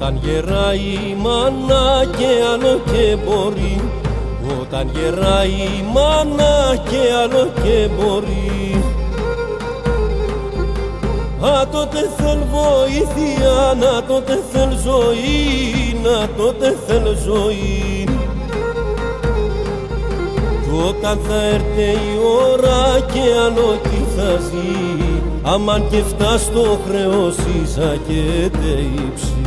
Όταν γεράει η μάνα και άλλο και μπορεί, όταν γεράει η μάνα και άλλο και μπορεί, τότε θέλ βοήθεια, τότε θέλ ζωή, τότε θέλ ζωή. Κι όταν θα έρθει η ώρα και άλλο τι θα ζει, αμάν και φτάσει το χρέος ίσα και τεϊψείς.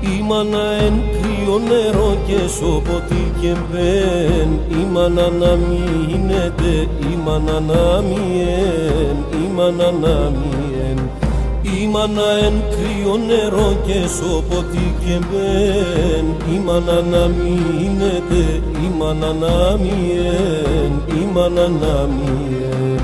Η μάνα εν κρύο νερό και σοποτή και μπεν, η μάνα να μείνεται, η μάνα να μειεν, η μάνα να μειεν. Η μάνα εν κρύο νερό και σοποτή και μπεν, η μάνα να μείνεται, η μάνα να μειεν, η μάνα να μειεν.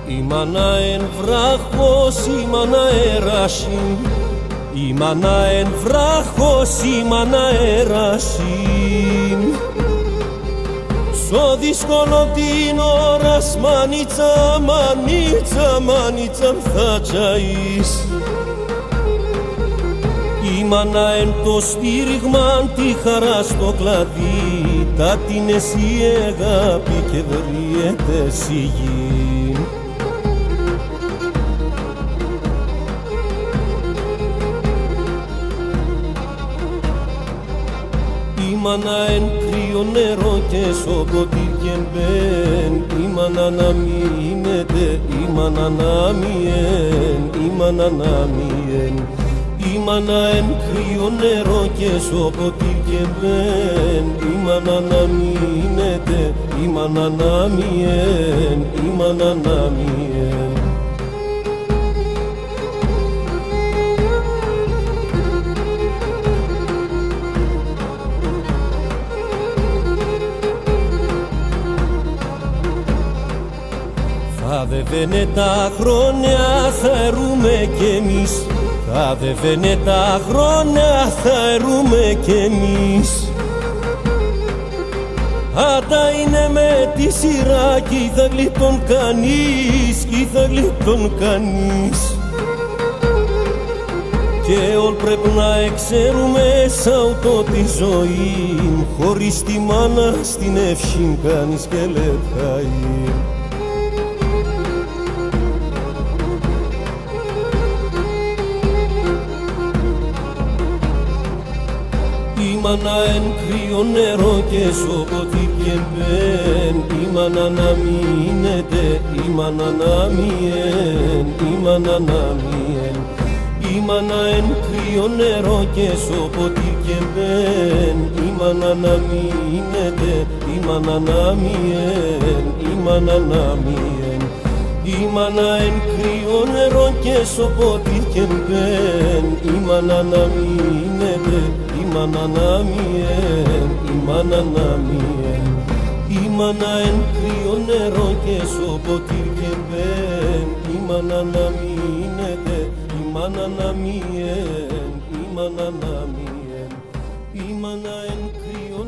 Η μάνα εν βράχος, η μάνα εράσι, η μάνα εν βράχος, η μάνα εράσι. Στο δύσκολο την ώρα μανίτσα, μανίτσα, μανίτσα θα τσαείς. Η μάνα εν το στήριγμα, τη χαρά στο κλαδί, τα την εσύ αγάπη και βριέται σιγή. Η μάνα εν κρύο νερό και σοποτή και μπεν, η μάνα να μείνεται, η μάνα να μειεν, η μάνα να μειεν. Η μάνα εν κρύο νερό και σοποτή και μπεν, η μάνα να μείνεται, η μάνα να μειεν, η μάνα να μειεν. Θα δεβαίνε τα χρόνια, θα ερούμε κι εμείς. Θα δεβαίνε τα χρόνια, θα ερούμε κι εμείς. Άτα είναι με τη σειρά κι θα γλιτών κανείς, κι θα γλιτών κανείς. Και όλ πρέπει να εξέρουμε σαν το τη ζωή, χωρίς τη μάνα στην ευχήν κανείς και λεπτάει. Η μάνα εν κρύο νερό και σοποτή και μπεν, η μάνα να μείνεται, η μάνα να μειεν, η μάνα να μειεν. Η μάνα εν κρύο νερό και σοποτή και μπεν, η μάνα να μείνεται, η μάνα να μειεν, η μάνα να μειεν. Η μάνα εν κρύο νερό και σοποτή και μπεν, η μάνα να μείνεται, η μάνα να μειεν, η μάνα να μειεν. Η μάνα εν κρύο νερό και σοποτή και μπεν, η μάνα να μείνεται, η μάνα να μειεν, η μάνα να μειεν. Η μάνα εν κρύο